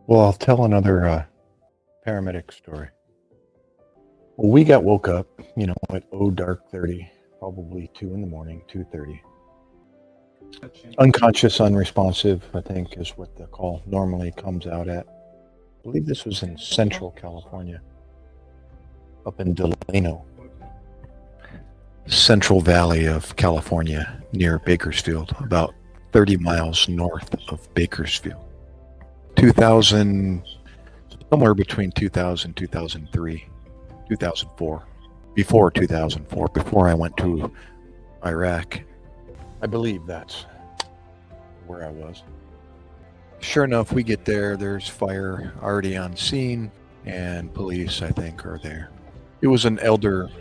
Well, I'll tell another paramedic story. Well, we got woke up, at dark 30, probably 2 in the morning, 2:30. Unconscious, unresponsive, I think is what the call normally comes out at. I believe this was in Central California, up in Delano, Central Valley of California, near Bakersfield, about 30 miles north of Bakersfield. 2000, somewhere between 2000, 2003, 2004, before 2004, before I went to Iraq. I believe that's where I was. Sure enough, we get there. There's fire already on scene, and police, I think, are there. It was an elderly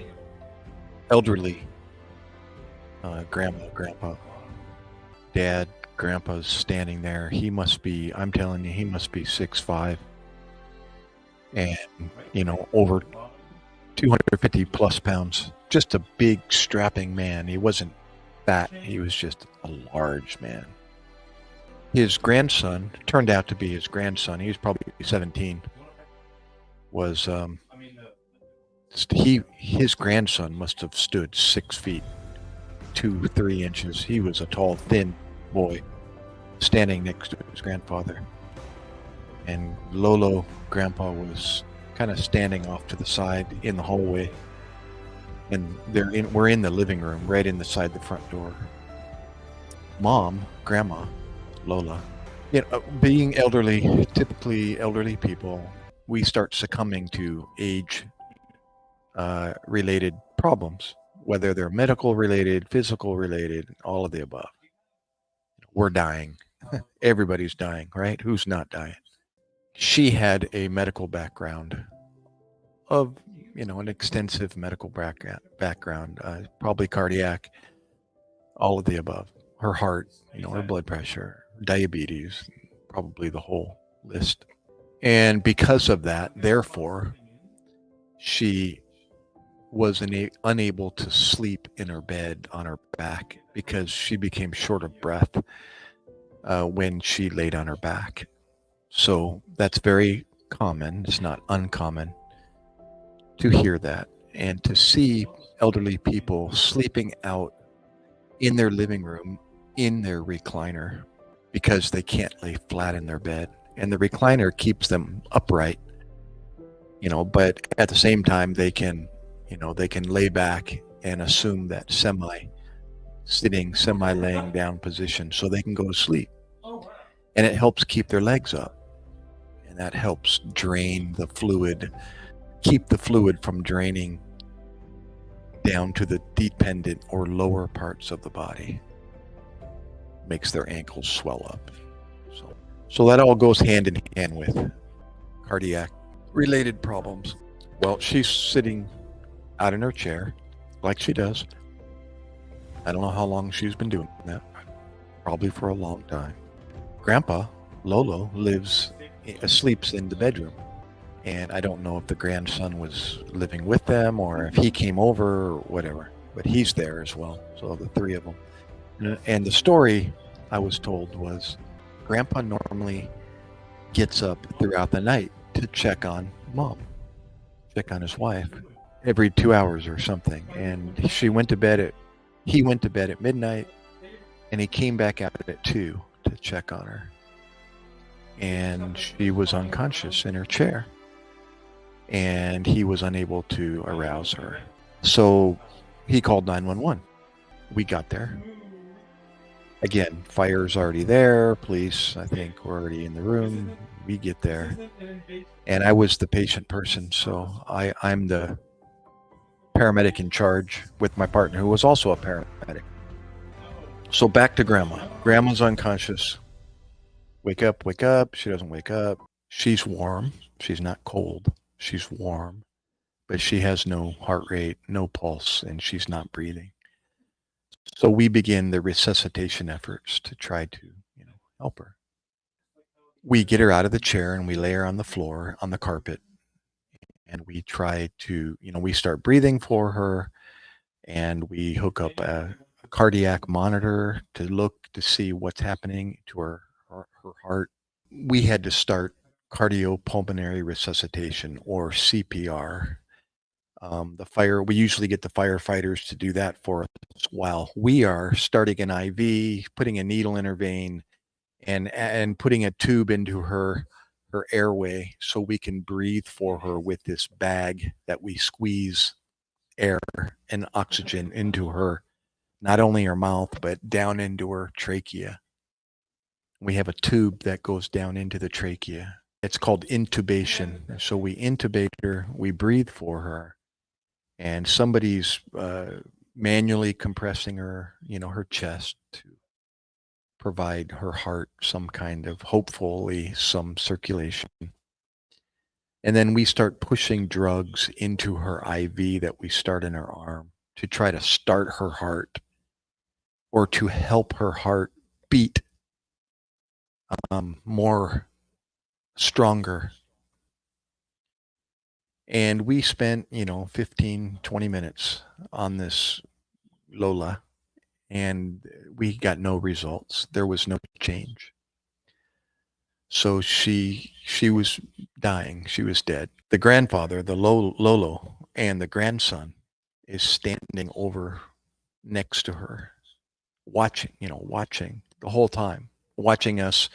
grandpa, dad. Grandpa's standing there. He must be, I'm telling you, he must be 6'5", and over 250 plus pounds. Just a big, strapping man. He wasn't fat. He was just a large man. His grandson turned out to be his grandson. He was probably 17. Was his grandson must have stood 6 feet, 3 inches. He was a tall, thin boy standing next to his grandfather. And Lolo, grandpa, was kind of standing off to the side in the hallway. And we're in the living room, right inside the front door. Mom, grandma, Lola, being elderly, typically elderly people, we start succumbing to age related problems, whether they're medical related, physical related, all of the above. We're dying. Everybody's dying, right? Who's not dying? She had a medical background of, an extensive medical background, probably cardiac, all of the above. Her heart, her blood pressure, diabetes, probably the whole list. And because of that, therefore, she was unable to sleep in her bed on her back because she became short of breath when she laid on her back. So that's very common. It's not uncommon to hear that and to see elderly people sleeping out in their living room in their recliner because they can't lay flat in their bed. And the recliner keeps them upright, but at the same time they can lay back and assume that semi-sitting, semi-laying down position so they can go to sleep. And it helps keep their legs up. And that helps drain the fluid, keep the fluid from draining down to the dependent or lower parts of the body. Makes their ankles swell up. So that all goes hand in hand with cardiac related problems. Well, she's sitting out in her chair like she does. I don't know how long she's been doing that. Probably for a long time. Grandpa, Lolo, sleeps in the bedroom. And I don't know if the grandson was living with them or if he came over or whatever. But he's there as well. So the three of them. And the story I was told was Grandpa normally gets up throughout the night to check on Mom, check on his wife every 2 hours or something. And he went to bed at midnight, and he came back out at 2 to check on her. And she was unconscious in her chair, and he was unable to arouse her. So he called 911. We got there. Again, fire's already there. Police, I think, were already in the room. We get there. And I was the patient person, so I'm the paramedic in charge with my partner, who was also a paramedic. So back to Grandma. Grandma's unconscious. Wake up, wake up. She doesn't wake up. She's warm. She's not cold. She's warm. But she has no heart rate, no pulse, and she's not breathing. So we begin the resuscitation efforts to try to, help her. We get her out of the chair and we lay her on the floor, on the carpet. And we try to, we start breathing for her, and we hook up a cardiac monitor to look to see what's happening to her heart. We had to start cardiopulmonary resuscitation, or CPR. We usually get the firefighters to do that for us while we are starting an IV, putting a needle in her vein, and putting a tube into her airway so we can breathe for her with this bag that we squeeze air and oxygen into her, not only her mouth, but down into her trachea. We have a tube that goes down into the trachea. It's called intubation. So we intubate her, we breathe for her, and somebody's manually compressing her, her chest to provide her heart some kind of, hopefully, some circulation. And then we start pushing drugs into her IV that we start in her arm to try to start her heart or to help her heart beat more stronger. And we spent, 15, 20 minutes on this Lola, and we got no results. There was no change. So she was dying. She was dead. The grandfather, the Lolo, and the grandson is standing over next to her, watching the whole time, watching us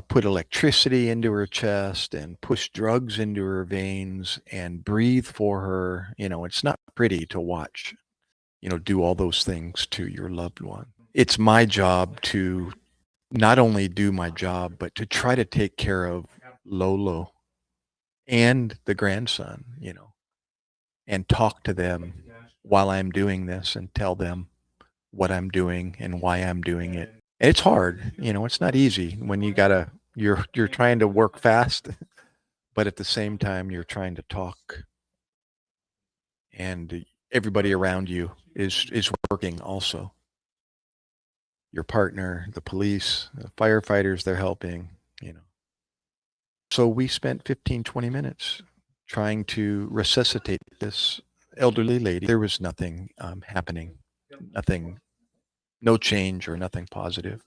put electricity into her chest and push drugs into her veins and breathe for her. It's not pretty to watch, do all those things to your loved one. It's my job to not only do my job, but to try to take care of Lolo and the grandson, and talk to them while I'm doing this and tell them what I'm doing and why I'm doing it. It's hard, it's not easy when you're trying to work fast, but at the same time you're trying to talk, and everybody around you is working also. Your partner, the police, the firefighters, they're helping. So we spent 15, 20 minutes trying to resuscitate this elderly lady. There was nothing happening, nothing, no change or nothing positive.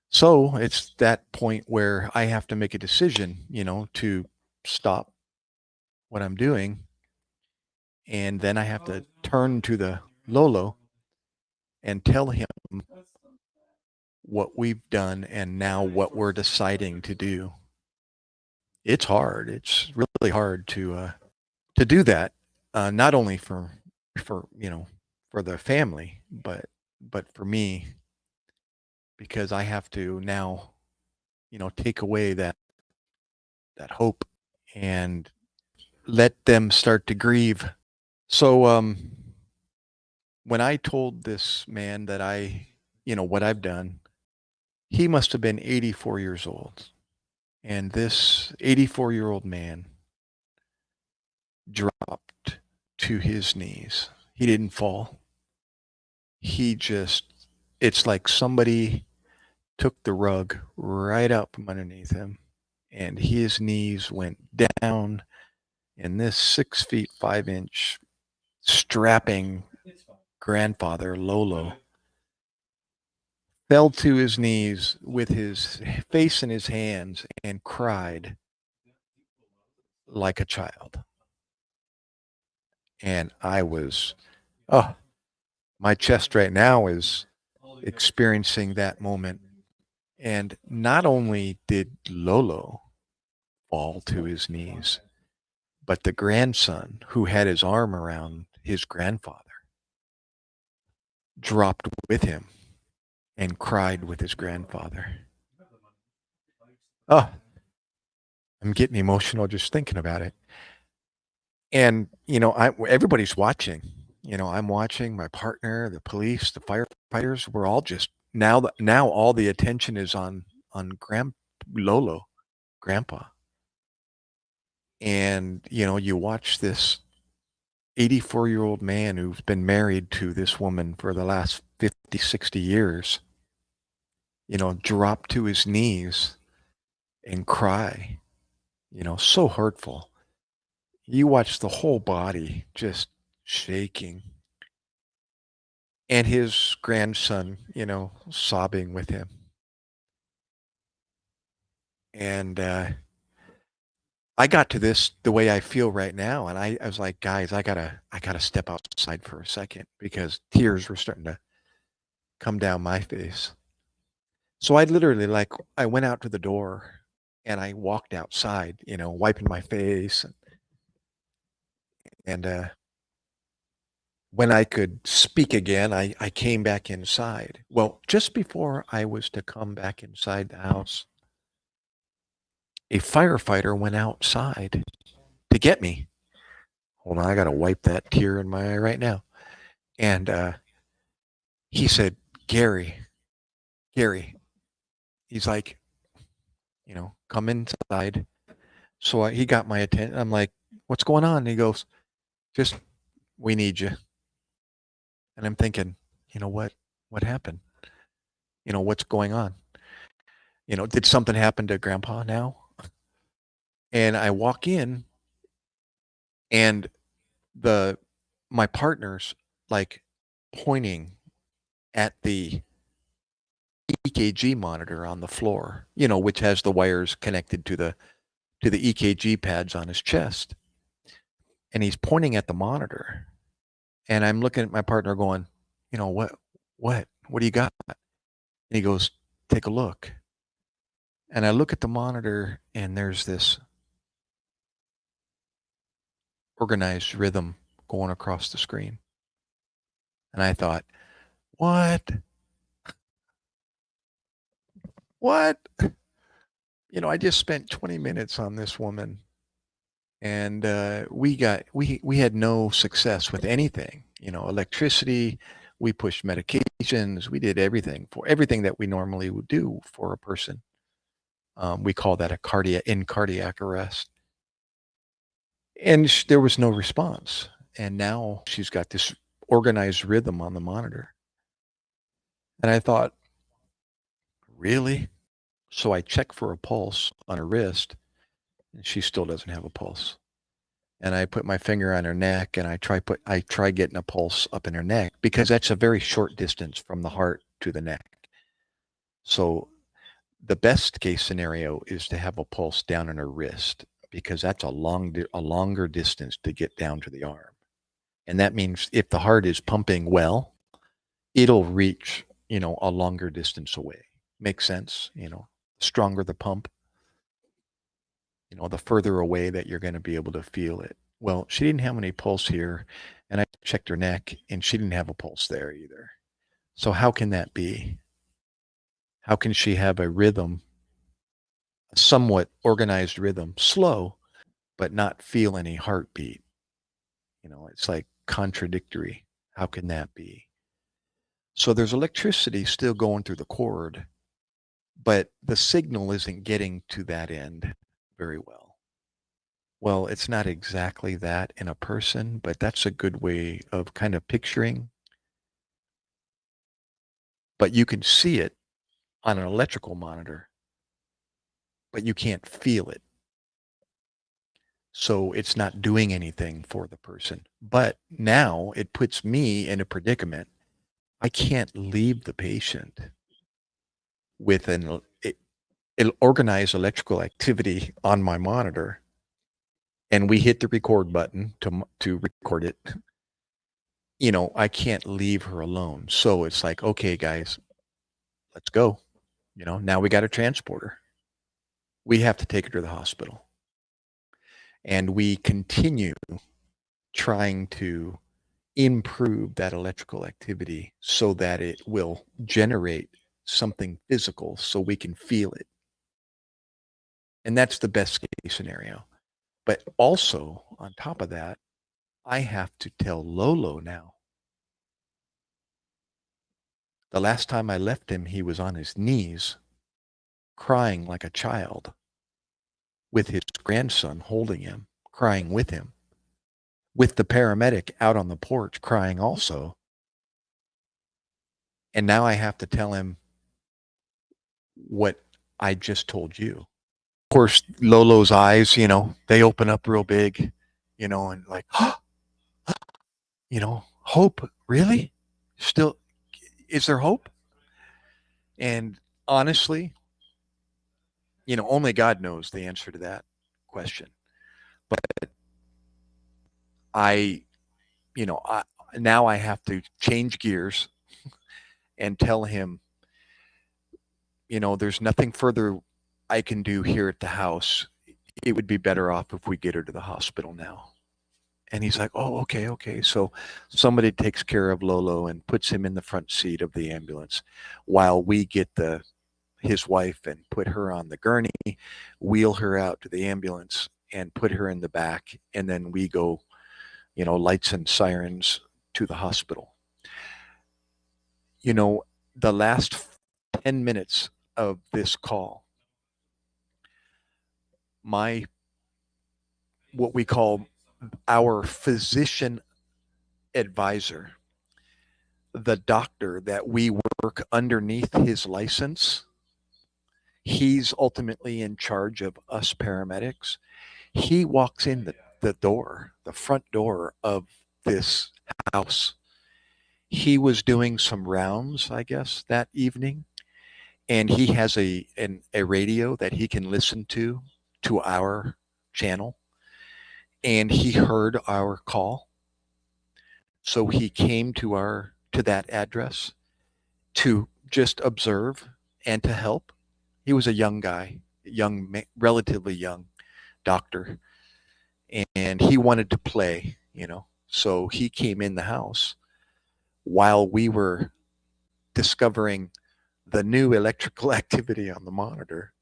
So it's that point where I have to make a decision, to stop what I'm doing. And then I have to turn to the Lolo and tell him what we've done and now what we're deciding to do. It's hard. It's really hard to do that, not only for the family, but for me, because I have to now, take away that hope and let them start to grieve. So when I told this man that what I've done, he must have been 84 years old. And this 84-year-old man dropped to his knees. He didn't fall. He just, it's like somebody took the rug right out from underneath him, and his knees went down, and this 6 feet 5 inch strapping grandfather, Lolo, fell to his knees with his face in his hands and cried like a child. And oh, my chest right now is experiencing that moment. And not only did Lolo fall to his knees, but the grandson, who had his arm around his grandfather, dropped with him and cried with his grandfather. Oh, I'm getting emotional just thinking about it. And everybody's watching. I'm watching, my partner, the police, the firefighters. We're all just now all the attention is on Lolo, grandpa. And you watch this 84-year-old man who's been married to this woman for the last 50, 60 years, drop to his knees and cry, so hurtful. You watch the whole body just shaking, and his grandson, sobbing with him. And I got to this the way I feel right now, and I was like, guys, I gotta step outside for a second because tears were starting to come down my face. So I literally like I went out to the door and I walked outside, wiping my face and when I could speak again, I came back inside. Well, just before I was to come back inside the house, a firefighter went outside to get me. Hold on, I gotta wipe that tear in my eye right now. And he said, Gary, he's like, come inside. So he got my attention. I'm like, what's going on? And he goes, just, we need you. And I'm thinking, you know what? What happened? What's going on? Did something happen to grandpa now? And I walk in and the my partner's like pointing at the EKG monitor on the floor, which has the wires connected to the EKG pads on his chest. And he's pointing at the monitor. And I'm looking at my partner going, what do you got? And he goes, take a look. And I look at the monitor and there's this organized rhythm going across the screen. And I thought, what? What? I just spent 20 minutes on this woman and we had no success with anything, electricity, we pushed medications, we did everything that we normally would do for a person. We call that a cardiac arrest. And there was no response. And now she's got this organized rhythm on the monitor. And I thought, really? So I check for a pulse on her wrist, and she still doesn't have a pulse. And I put my finger on her neck, and I try getting a pulse up in her neck because that's a very short distance from the heart to the neck. So the best case scenario is to have a pulse down in her wrist because that's a longer distance to get down to the arm. And that means if the heart is pumping well, it'll reach, a longer distance away. Makes sense, stronger the pump, the further away that you're going to be able to feel it. Well, she didn't have any pulse here, and I checked her neck, and she didn't have a pulse there either. So how can that be? How can she have a rhythm, a somewhat organized rhythm, slow, but not feel any heartbeat? It's like contradictory. How can that be? So there's electricity still going through the cord, but the signal isn't getting to that end very well. Well, it's not exactly that in a person, but that's a good way of kind of picturing. But you can see it on an electrical monitor, but you can't feel it. So it's not doing anything for the person. But now it puts me in a predicament. I can't leave the patient with an organized electrical activity on my monitor, and we hit the record button to record it. I can't leave her alone. So it's like, okay, guys, let's go. Now we got to transport her. We have to take her to the hospital. And we continue trying to improve that electrical activity so that it will generate something physical so we can feel it. And that's the best case scenario. But also, on top of that, I have to tell Lolo now. The last time I left him, he was on his knees, crying like a child, with his grandson holding him, crying with him, with the paramedic out on the porch crying also. And now I have to tell him what I just told you. Of course, Lolo's eyes, they open up real big, and like, hope, really? Still, is there hope? And honestly, only God knows the answer to that question. I, now I have to change gears and tell him, there's nothing further I can do here at the house. It would be better off if we get her to the hospital now. And he's like, oh, okay, okay. So somebody takes care of Lolo and puts him in the front seat of the ambulance while we get his wife and put her on the gurney, wheel her out to the ambulance and put her in the back. And then we go, lights and sirens to the hospital. You know, the last 10 minutes of this call, my, what we call our physician advisor, the doctor that we work underneath his license, he's ultimately in charge of us paramedics. He walks in the door, the front door of this house. He was doing some rounds, I guess, that evening, and he has a radio that he can listen to our channel, and he heard our call. So he came to that address to just observe and to help. He was a young guy, relatively young doctor, and he wanted to play. So he came in the house while we were discovering the new electrical activity on the monitor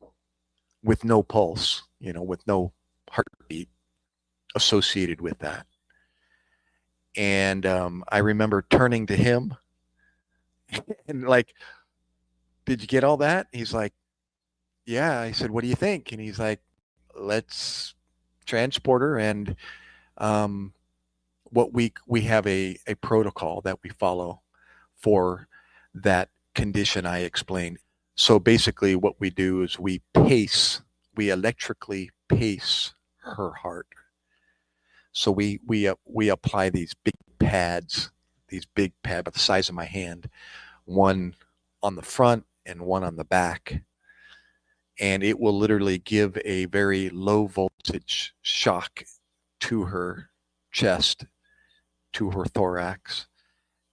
with no pulse, with no heartbeat associated with that. And I remember turning to him and like, did you get all that? He's like, yeah. I said, what do you think? And he's like, let's transport her. And um, what we have a protocol that we follow for that condition I explained. So basically what we do is we electrically pace her heart. So we apply these big pads, about the size of my hand, one on the front and one on the back, and it will literally give a very low voltage shock to her chest, to her thorax,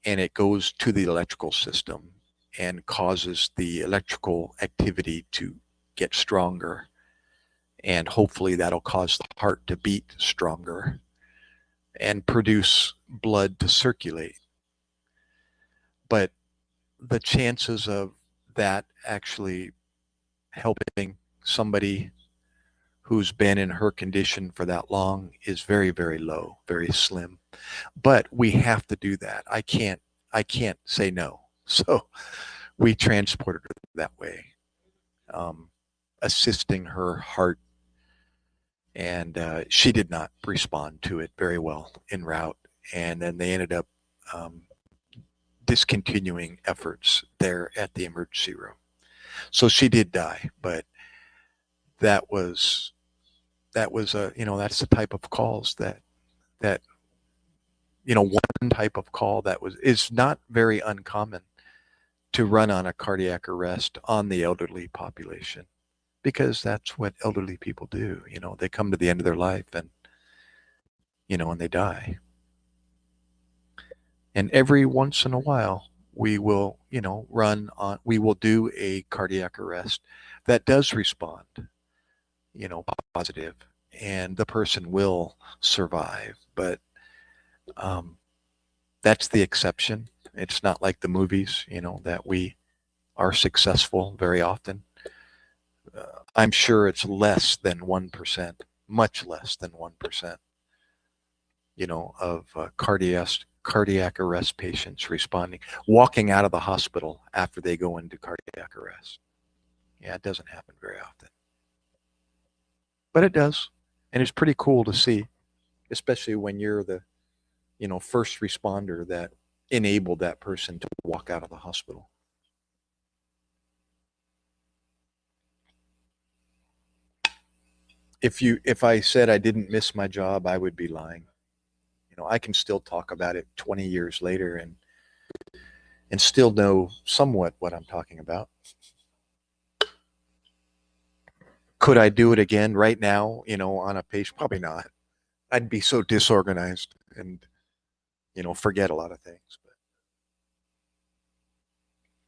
and it goes to the electrical system and causes the electrical activity to get stronger. And hopefully that'll cause the heart to beat stronger and produce blood to circulate. But the chances of that actually helping somebody who's been in her condition for that long is very, very low, very slim. But we have to do that. I can't say no. So we transported her that way, um, assisting her heart, and she did not respond to it very well en route. And then they ended up um, discontinuing efforts there at the emergency room. So she did die, but that was that's the type of calls that one type of call that is not very uncommon to run on a cardiac arrest on the elderly population, because that's what elderly people do. They come to the end of their life, and they die. And every once in a while, we will, we will do a cardiac arrest that does respond, positive, and the person will survive. But um, that's the exception. It's not like the movies, that we are successful very often. I'm sure it's less than 1%, much less than 1%, of cardiac arrest patients responding, walking out of the hospital after they go into cardiac arrest. Yeah, it doesn't happen very often, but it does. And it's pretty cool to see, especially when you're the, first responder that enabled that person to walk out of the hospital. If I said I didn't miss my job, I would be lying. I can still talk about it 20 years later and still know somewhat what I'm talking about. Could I do it again right now, on a patient? Probably not. I'd be so disorganized. and forget a lot of things.